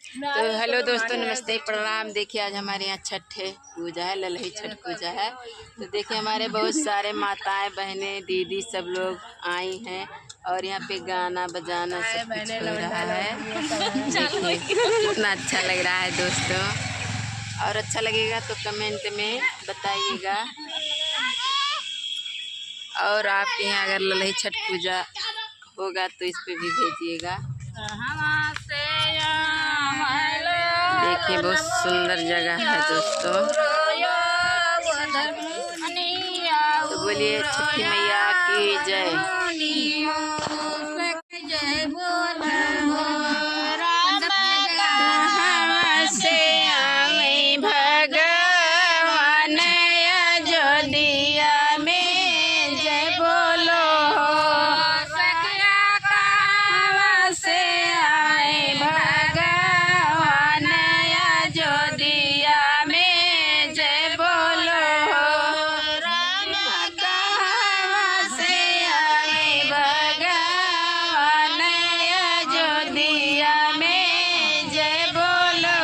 तो हेलो दोस्तों, नमस्ते, प्रणाम। देखिए आज हमारे यहाँ छठ है, पूजा है, ललही छठ पूजा है। तो देखिए हमारे बहुत सारे माताएं, बहनें, दीदी सब लोग आई हैं और यहाँ पे गाना बजाना सब कुछ हो रहा है। देखिए कितना अच्छा लग रहा है दोस्तों, और अच्छा लगेगा तो कमेंट में बताइएगा। और आपके यहाँ अगर ललही छठ पूजा होगा तो इस पे भी भेजिएगा। देखिए बहुत सुंदर जगह है दोस्तों। तो बोलिए छठी मैया की जय। जय बोल भगवान अयोध्या में, जय बोलो सखिया कहाँ से आए भगवान अयोध्या में, जय बोलो राम कहाँ से आए भगवान अयोध्या में, जय बोलो।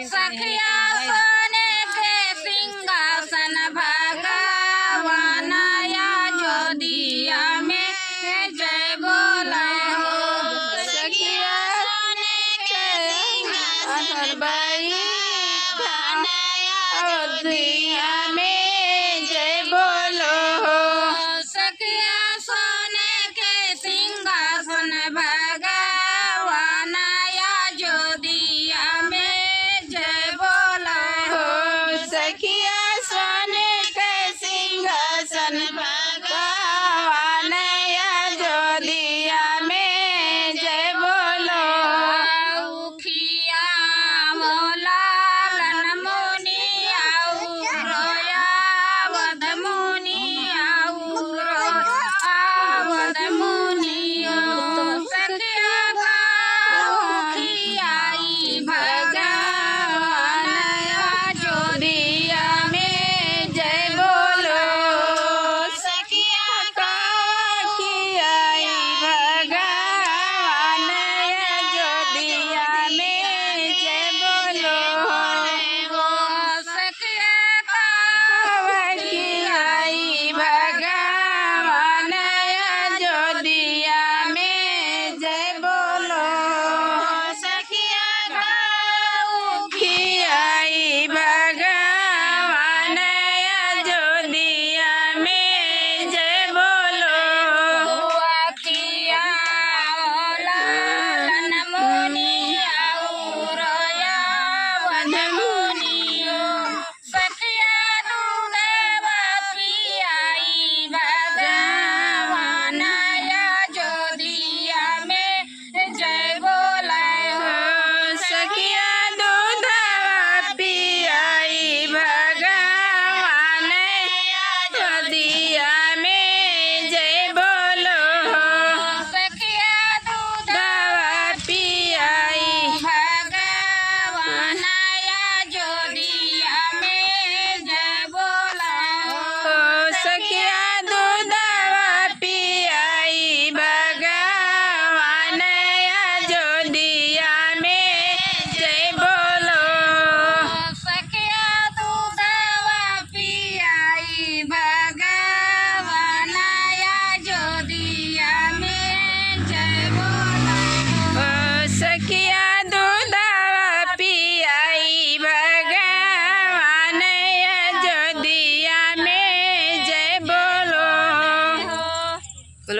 सखिया सोने के सिंहासन भगवान अयोध्या में, जय बोले हो सखिया सोने के सिंहासन भगवान अयोध्या में, जय बोलो हो सखिया सोने के सिंहासन भगवान अयोध्या में, सखिया सोने के सिंहासन भगवान अयोध्या में, जय बोलो। उखिया मोला लन मुनिया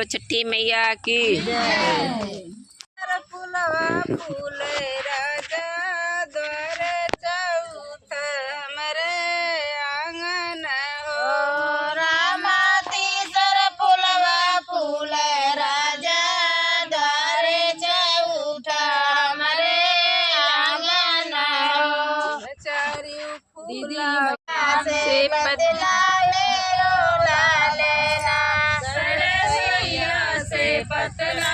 बोलो छठी मैया की। फूलवा फूल राजा द्वार चौथ हमरे आंगन हो रामा तीसर फूलवा फूल राजा द्वार चौथ हमरे आंगन हो चारियों फूला से बदलावे रोला लेना सरसैया से पतला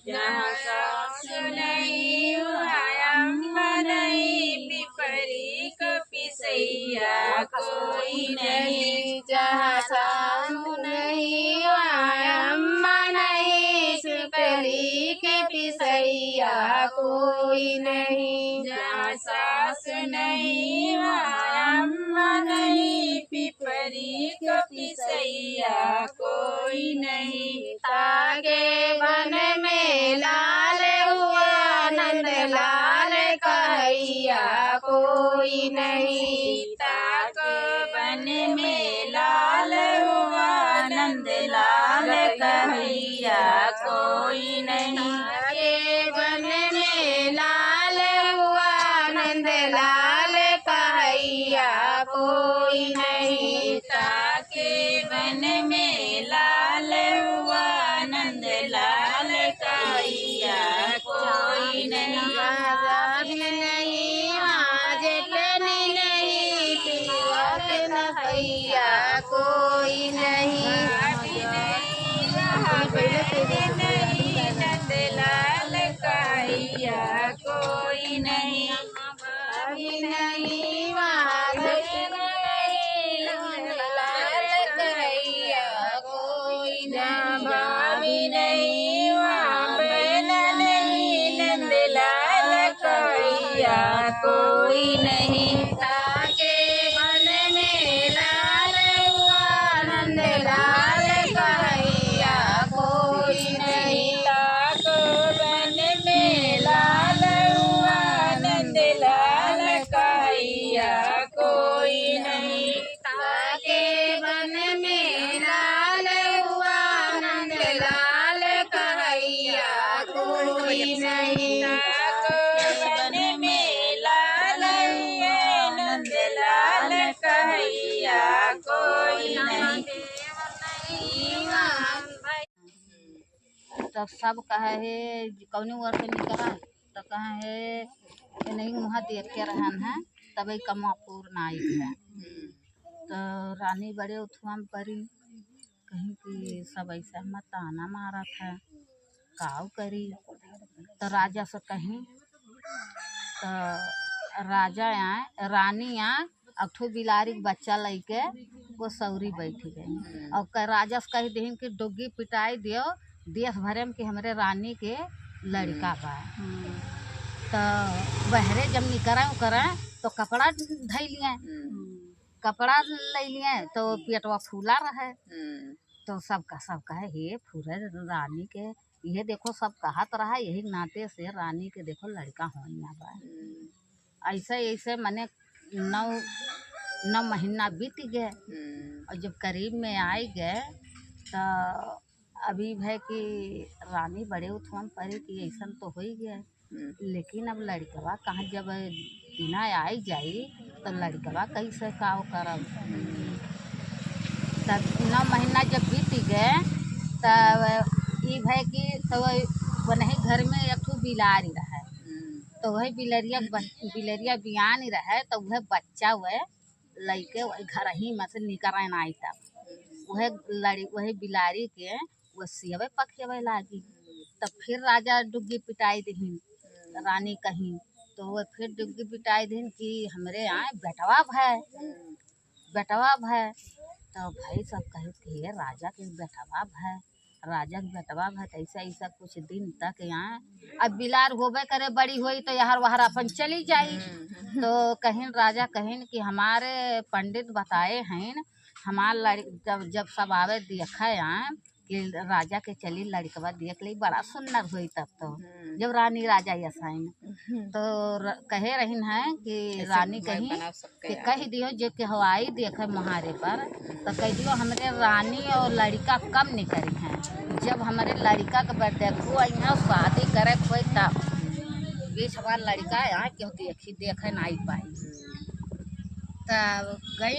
जहाँ सास नहीं अम्मा नहीं पिपरी को पिसैया कोई नहीं जहाँ सास नहीं अम्मा नहीं पिपरी के पिसैया कोई नहीं जहाँ सास नहीं अम्मा नहीं पिपरी को पिसैया कोई नहीं तागे बन में लाल हुआ नंद लाल कहैया कोई नहीं ताको बन में लाल हुआ नंद लाल कहैया कोई नहीं के बन में लाल हुआ नंद लाल कहैया कोई नहीं ताके बन में लाल हुआ नंद लाल कहैया कोई नहीं नहीं पिया नैया कोई नहीं नंद लाल कहैया कोई नहीं नहीं भाभी नहीं बहन नहीं नंद लाल कहैया कोई नहीं ताके बन में लाल हुआ नंद लाल कहैया कोई नहीं ताको बन में लाल हुआ नंद लाल कहैया कोई नहीं ताके बन में लाल हुआ नंद लाल कहैया कोई नहीं ताको बन में लाल हुआ नंद लाल कहैया कोई नहीं तब सब कहे है कौनी वर्ष निकला तो कहे है कि नहीं वहाँ देख के रहन है तभी कमापुर नाइक है तो रानी बड़े उथुआ में पड़ी कहीं कि सब ऐसा मत ताना मारा था काव करी तो राजा से कहीं तो राजा आए रानी आए अठो बिलारी बच्चा लेके वो सौरी बैठ गई और राजा से कही दही कि डोगी पिटाई दियो देश भरे में कि हमारे रानी के लड़का बा तो बहरे जब निकरा तो कपड़ा धै लिए कपड़ा ले लिए तो पेटवा फूला रहे तो सबका है हे फूरे रानी के ये देखो सब कहत रहा यही नाते से रानी के देखो लड़का हो बा ऐसे ऐसे मने 9 महीना बीत गए और जब करीब में आए गए तो अभी है कि रानी बड़े उठवन पड़े कि ऐसा तो हो ही गया, लेकिन अब लड़कवा कहाँ जब दिना आई जाई तो लड़कवा कैसे का करब। तब 9 महीना जब बीत गए तब ये है कि तो वही घर में एक ठो बिलारी रहे, तो वही बिलरिया बियान रहे तो वह बच्चा वह लैके वही घर ही में से निकल आई तब वही बिलारी के वह सियवे पखेवे लागी। तब फिर राजा डुग्गी पिटाई दीन रानी कहीं, तो वह फिर डुग्गी पिटाई दीन कि हमरे यहाँ बेटवा भय। तो भाई सब कहे कि राजा के बेटवा भय, राजा के बेटवा भय। तो ऐसा कुछ दिन तक यहाँ अब बिलार होबे करे बड़ी हुई तो यहाँ वहाँ अपन चली जाई। तो कहीं राजा कहीं कि हमारे पंडित बताए हैं हमार जब सब आवे देखे यहाँ कि राजा के चली लड़कवा देख ली बड़ा सुंदर हुई। तब तो जब रानी राजा यसाइन तो कहे रही है कि रानी कहीं कि कह दियो जो कि हवाई देखे मुहारे पर तो कह दियो हमरे रानी और लड़का कम नहीं करी हैं। जब हमारे लड़का के देखो यहाँ शादी करे कोई तब बीच हमारा लड़का यहाँ क्यों देखे नहीं पाई। तब गई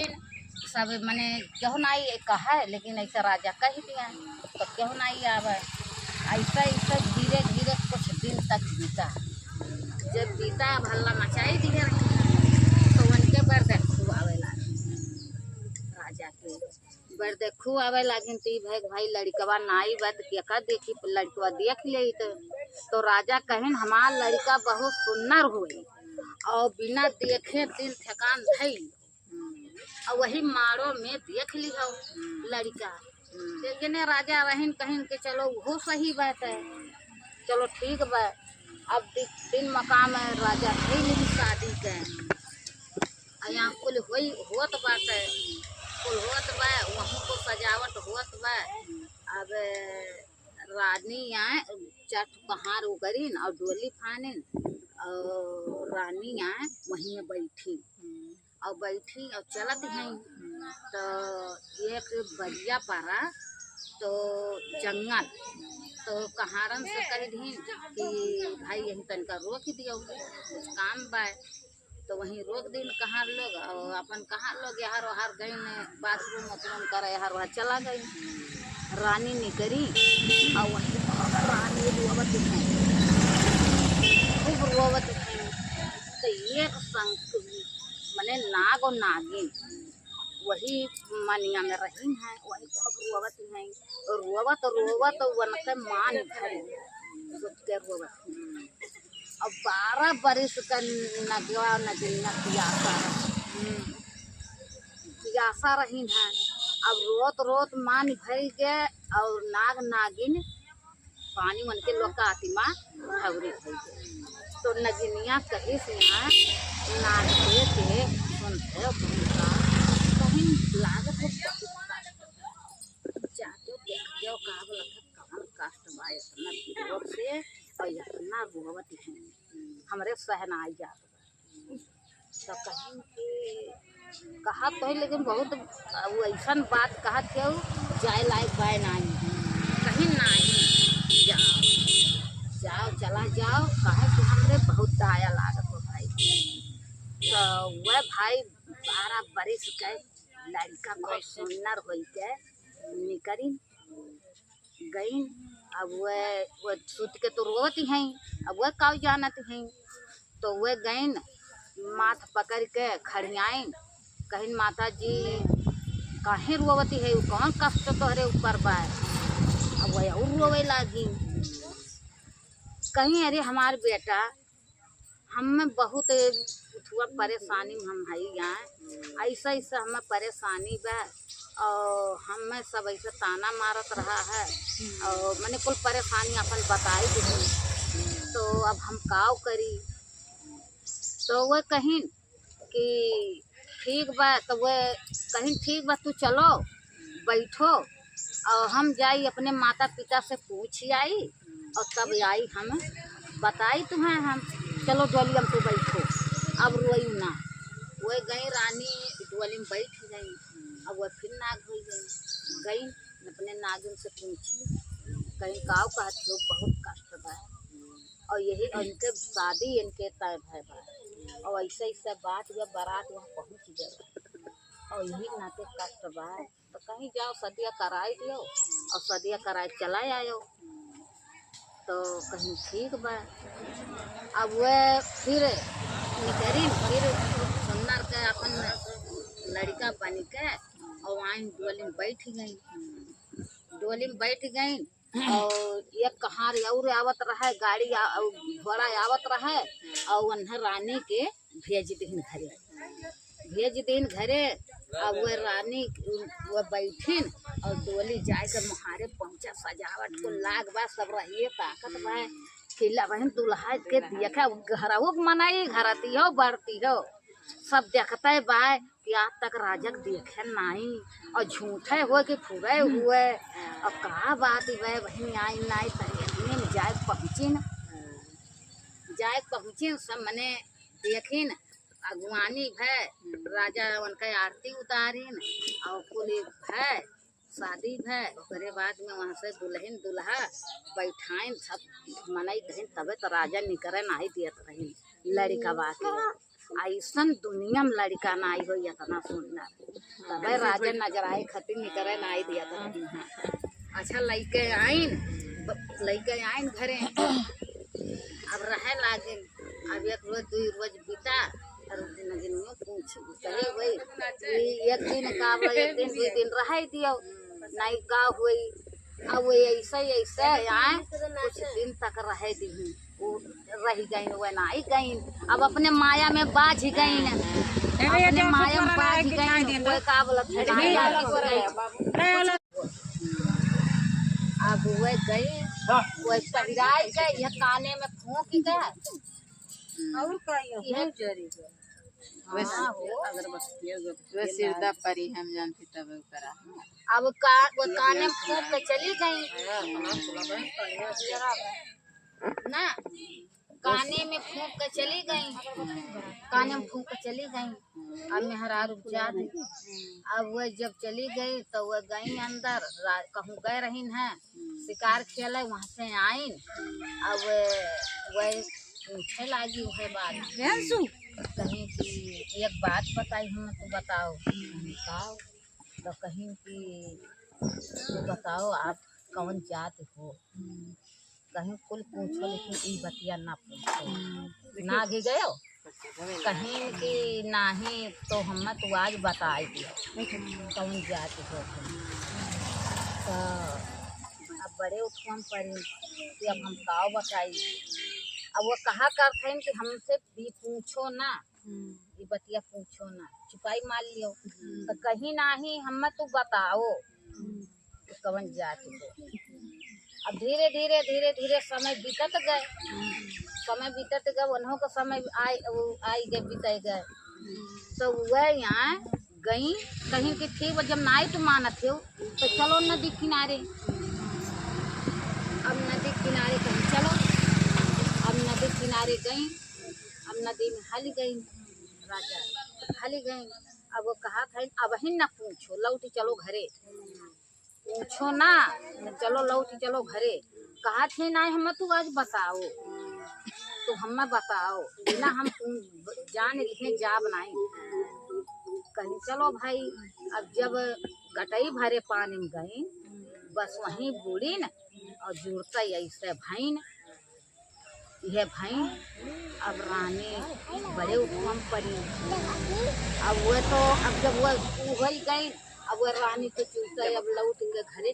सब मने क्यों नहीं कहा, लेकिन ऐसा राजा कह दिया तो क्यों नहीं आवे। ऐसा धीरे धीरे कुछ दिन तक बीता। जब बीता भल्ला मचाई दिए तो उनके बरदेखू आवे लगे, राजा के बरदेखू आवे लगिन तो भाई लड़कवा नाई बात क्या देखी लड़कवा देख ले तो राजा कहें हमार लड़का बहुत सुंदर हुई और बिना देखे दिल ठेकान धई और वही मारो में देख ली हो लड़का। लेकिन राजा रहीन कहीं के चलो वो सही बात है, चलो ठीक बा। अब दिन मकाम है राजा थे नहीं शादी के यहाँ कुल होत बात है, कुल होत बा वहाँ को सजावट होत बा। अब रानी यहाँ चट कहार उगरीन और डोली फानिन और रानी यहाँ वहीं में बैठी और चलत हैं। तो एक बजिया पारा तो जंगल तो कहारन से कह दी कि भाई यही तनका रोक दियो कुछ काम बा। तो वहीं रोक दिन कहाँ लोग और अपन कहाँ लोग यार वहार गई बाथरूम वाथरूम करे यार वहाँ चला गई। रानी निकली और वहीं रानी रोवत हैं, खूब रोवत हैं। तो एक संग मने नाग और नागिन वही मनिया में रही हैं, वही खूब रोवत हैं और रोवत वनके मान भरी सोच के रोवत हैं। अब 12 बरिस का नगवा नगिनिया पियासा रही हैं। अब रोत मान भर के और नाग नागिन पानी मन के लोग का आतिमा भवरी भर गए। तो नगिनिया कहीं से यहाँ नाग के सुनते कहीं लागत है जाके देखते हो का कहाँ कष्ट बा इतना विरोध से और इतना रोवत है हमारे सहनाई जात। तो कहीं के कहा तो है लेकिन बहुत ऐसा बात कहा क्यों जाए लायक बाय नहीं कहीं नहीं जाओ चला जाओ कहे कि हमरे बहुत दया लागत हो भाई। तो वह भाई 12 बरिस के लड़का बहुत सुंदर हो के निकली गई। अब वह सुत के तो रोवत हैं, अब वह काउ जानत हैं। तो वह गई माथ पकड़ के खड़ियाइन कहीं माता जी काहे रोवती है कौन कष्ट तोहरे ऊपर बा। अब वह और रोवे लागी कहीं अरे हमार बेटा हमें बहुत परेशानी में हम है यहाँ ऐसा हमें परेशानी बा और हमें सब ऐसे ताना मारत रहा है और मैंने कुल परेशानी अपन बताई दी। तो अब हम काव करी। तो वह कहीं कि ठीक बा, तो वह कहीं ठीक बा तू चलो बैठो और हम जाई अपने माता पिता से पूछ आई और तब आई हम बताई तुम्हें हम चलो डोलियम तो बैठो अब रोई ना वो गई रानी डोली में बैठ गई। अब वह फिर नाग हो गई अपने नागिन से पूछी कहीं काव कहते हो बहुत कष्ट बा और यही इनके शादी इनके तय भय बा और ऐसे ऐसे बात जब बारात वहाँ पहुँच गए और यही नाते कष्ट बा तो कहीं जाओ सदिया कराई दियो और सदिया कराए चला आयो तो कहीं ठीक बा। अब वह फिर निकरी फिर सुंदर के अपन लड़का बन के और वहाँ डोली में बैठ गई। डोली में बैठ गई और एक कहार और आवत रहे गाड़ी घोड़ा आवत रहे और उन्हें रानी के भेज दिन घरे। अब वह रानी वह बैठिन और डोली जाए कर मुहारे पहुँचा सजावट को लाग बा सब रहिए ताकत बा खिला बहन दुल्हा के देखा घरवो मनाई घरती हो बढ़ती हो सब देखते बा कि आज तक राजक देखे नहीं और झूठे हुए कि फुरे हुए और कहा बात वह बहन आई नाई तरीके में जाए पहुँचिन सब मने देखिन अगुवानी है राजा उनका आरती उतारिन और कुल है शादी है उसके बाद में वहाँ से दुल्हन दुल्हा बैठाइन सब मनाई कहीं तबे तो राजा निकरे नहीं दियत रही लड़का बात ऐसा दुनिया में लड़का नहीं हो इतना सुनना तबे राजा नजर आए खतिर निकरे नहीं दियत रही। अच्छा लड़के आइन घरे अब रहे लागे अब एक रोज दो रोज बीता कहे वही एक दिन का एक दिन दो दिन रह दियो नहीं का हुई अब ऐसे यहाँ कुछ दिन तक रह दी वो रह गई वह नहीं गई अब अपने माया में बाझ गई अपने माया में बाझ गई वह का बोलत अब वह गई वह पहिराई गई यह काने में फूंक गए और कहीं वह सिरदा परी हम जानते तब करा अब वो काने में फूंक के चली गई ना काने में फूंक के चली गई अब मेहरा रुक जा दी। अब वह जब चली गई तो वह गई अंदर कहूँ गए रही है शिकार खेले वहाँ से आइन अब वह पूछे लागी वह बात कहीं कि एक बात बताई हम तो बताओ तो कहीं कि तो बताओ आप कौन जात हो कहीं कुल पूछो लेकिन ई बतिया ना पूछो ना घी गयो कहीं कि नहीं तो हम तो आज बताई दियो कौन जात हो तो अब बड़े उठम पड़ी कि अब हम काव बताई अब वो कहा करते हैं कि हमसे भी पूछो ना ये बतिया पूछो ना छुपाई मार लियो तो कहीं नहीं हम तो बताओ तो कवन जात हो। अब धीरे धीरे समय बीतत गए उन्हों का समय आई गए बीते गए तो वह यहाँ गई कहीं कि ठीक जब नाई तो मानत हो तो चलो नदी किनारे अब नदी किनारे कहीं चलो अब नदी किनारे गई अब नदी में हल गई राजा हल गई। अब वो कहा था अब ही न पूछो लौटी चलो घरे पूछो ना चलो लौटी चलो घरे कहा थे ना हम तू आज बताओ तो हम बताओ बिना हम जान लिखे जा बनाई कहीं चलो भाई। अब जब गटई भरे पानी में गई बस वहीं बूढ़ी न और जुड़ता ऐसे भाई यह भाई अब रानी बड़े उपम पड़ी अब वह तो अब जब वह उगल गई अब वह रानी तो चूसते अब लौट के घरे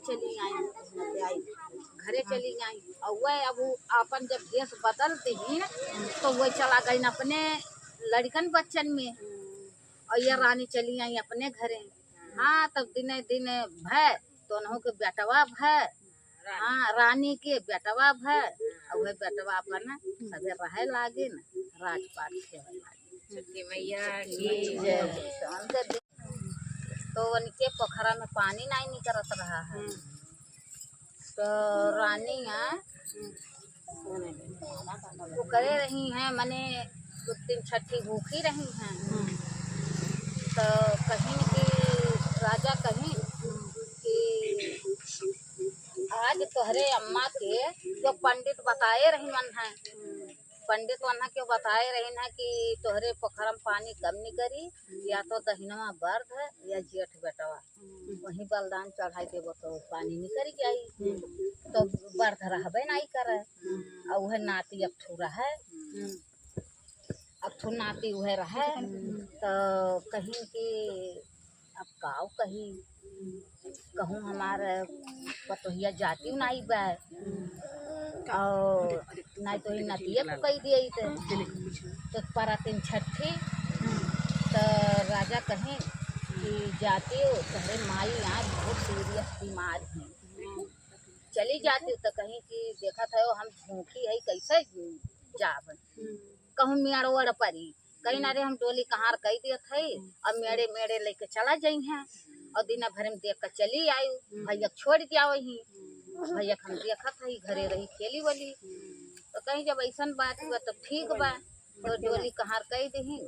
चली आई और वह अब अपन जब देश बदलते ही तो वह चला गई अपने लड़कन बच्चन में और यह रानी चली आई अपने घरे। हाँ तब दिने दिने भय तो उन्हों के बेटवा भय हाँ रानी के बेटवा भय और वह बेटवा अपन सभी रहे लागे न राजपाट खेवे लागे छठी मैया की जय। तो उनके पोखरा में पानी नहीं निकलत रहा है तो रानी वो करे रही हैं मने 2 दिन छठी भूखी रही हैं तो कहीं कि राजा कहीं कि आज तोहरे अम्मा के जो पंडित बताए रही मन है, पंडित वहाँ के बताए रही है कि तोहरे पोखरम पानी कम नहीं करी, या तो दहिनवा बर्द है या जेठ बेटवा, वही बलिदान चढ़ाई देवो तो पानी नहीं करी जाई, तो बर्द रहबे नहीं करे। और वह नाती अबथू रहे, अबथू नाती वह रहे, तो कहीं कि अब काव कही कहूँ हमारे पतोहिया जाती नहीं बा, और नहीं तो ही नतिया को कही दिए तो परातीन छठी, तो राजा कहें कि जाती हो तहरे माई आज बहुत सीरियस बीमार हैं, चली जाती हो तो कहीं कि देखा था हम भूखी है कैसे जाब, कहूँ मेड़ परी कहीं ना रे हम डोली कहाँ कही दिए थे, अब मेड़े मेड़े लेके चला जाई हैं, और दिन भर में देख कर चली आई, भैया छोड़ दिया वही, भैया हम देखा था घरे रही खेली वाली, तो कहीं जब ऐसा बात हुआ तो ठीक बा, तो डोली कहाँ कही दी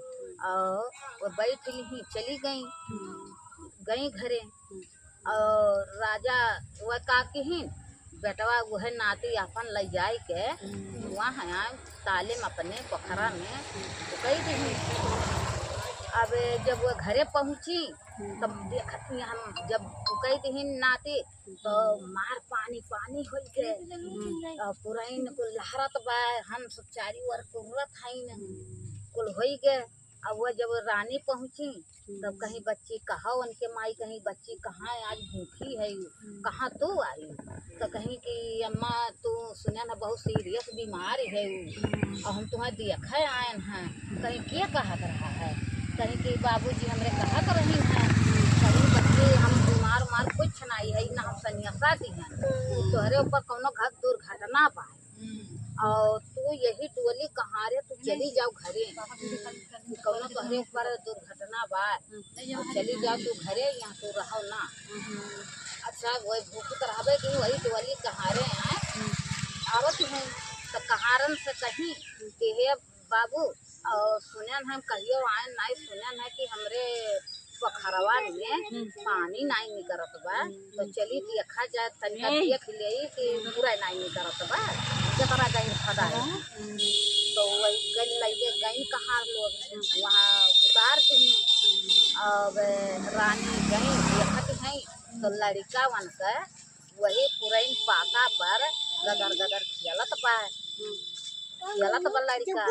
और वो बैठ ली चली गई घरे, और राजा वह का की बेटवा वह नाती अपन ले जाए के वहाँ ताले में अपने पोखरा में कही दी। अब जब वो घरे पहुँची तब देखती हम जब कही दी नाती तो मार पानी पानी हो गए, पुराइन को लहरत बा, हम सब चारी ओर कुर्रत है न कुल हो गए। अब वह जब रानी पहुँची तब कहीं बच्ची कहा उनके माई कहीं बच्ची कहाँ आज भूखी है, कहाँ तू आई, तो कहीं कि अम्मा तू सुना ना बहुत सीरियस बीमार है और हम तुम्हें देखे आए हैं, कहीं क्या कहा रहा है, कहीं कि बाबूजी हमरे कहा कर रही हैं, कहीं बच्चे हम बीमार मार कुछ नहीं है ना हम सन्यासा दी हैं, तोहरे ऊपर कोनो घर दुर्घटना पाए और तू यही टोली कहाँ रे तू चली जाओ घरे, कोनो तोहरे ऊपर दुर्घटना बा चली जाओ तू घरे, यहाँ तू रहो ना। अच्छा वही भूखी तो रहबे कि वही टोली कहाँ रे हैं आवत हैं, तो कहारन से कहीं कि हे बाबू और सुनन हम कहियो आए नहीं, सुनन है कि हमरे पोखरवा में पानी नहीं निकलत बा, तो चली देखा जाए तनिका देख ले कि पूरा नहीं निकलत बा, जतरा गई खड़ा है, तो वही गई लगे गई कहाँ लोग वहाँ उतार दी, अब रानी गई देखत हैं तो लड़का वन से वही पुरैन पाता पर गदर गदर खेलत बा, खेलत बा लड़का,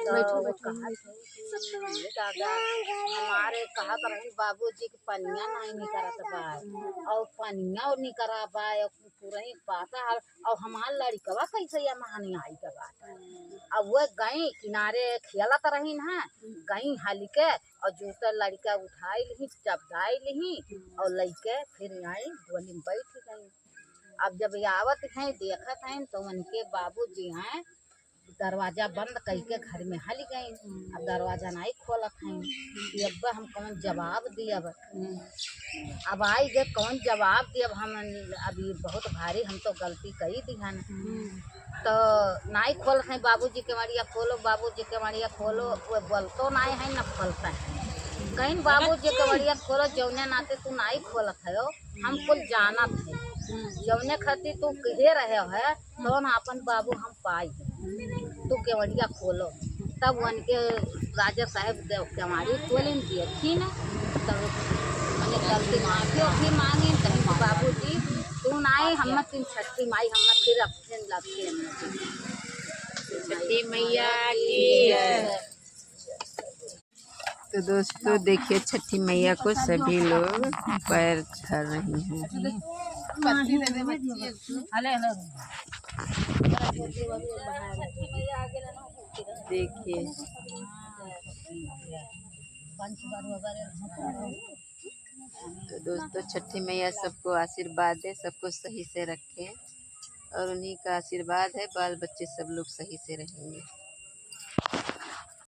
तो कहा दादा हमारे कहा कर बाबूजी के पनिया नहीं निकलत बा, और पनिया निकरा बा पुरैन पाता और हमार लड़कवा कैसे या महानी आई के बात, अब वह गई किनारे खेलत रही है, गई हाली के और जूता लड़का उठाई ली चपदाई ली और लैके फिर आई डोली में बैठ गई। अब जब आवत हैं देखत हैं तो उनके बाबूजी हैं दरवाजा बंद करके घर में हल गई, अब दरवाजा नहीं खोलत हैं कि अब हम कौन जवाब दियब, अब आई गए कौन जवाब दियब, हम अभी बहुत भारी हम तो गलती कही दी हन, तो नहीं खोलत हैं बाबूजी के मरिया खोलो, बाबूजी के मरिया खोलो, वो बोलतो नहीं है न खोलता है, कहीं बाबूजी के मरिया खोलो जौने नाते तू नहीं खोलत है, हम कुल जानत है जौने खातिर तू कहे रहे है तो न अपन बाबू हम पाई तू केवड़िया खोलो, तब उनके राजा साहब केवाड़ी खोलें दिए थी न, तब मैंने गलती माफी मांगी, कहीं बाबूजी तू नहीं हम तीन छठी माई हम फिर अपने लगते छठी मैया की। तो दोस्तों देखिए छठी मैया को सभी लोग पैर धर रही हैं, देखिए तो दोस्तों छठी मैया सबको आशीर्वाद दे, सबको सही से रखे और उन्हीं का आशीर्वाद है बाल बच्चे सब लोग सही से रहेंगे।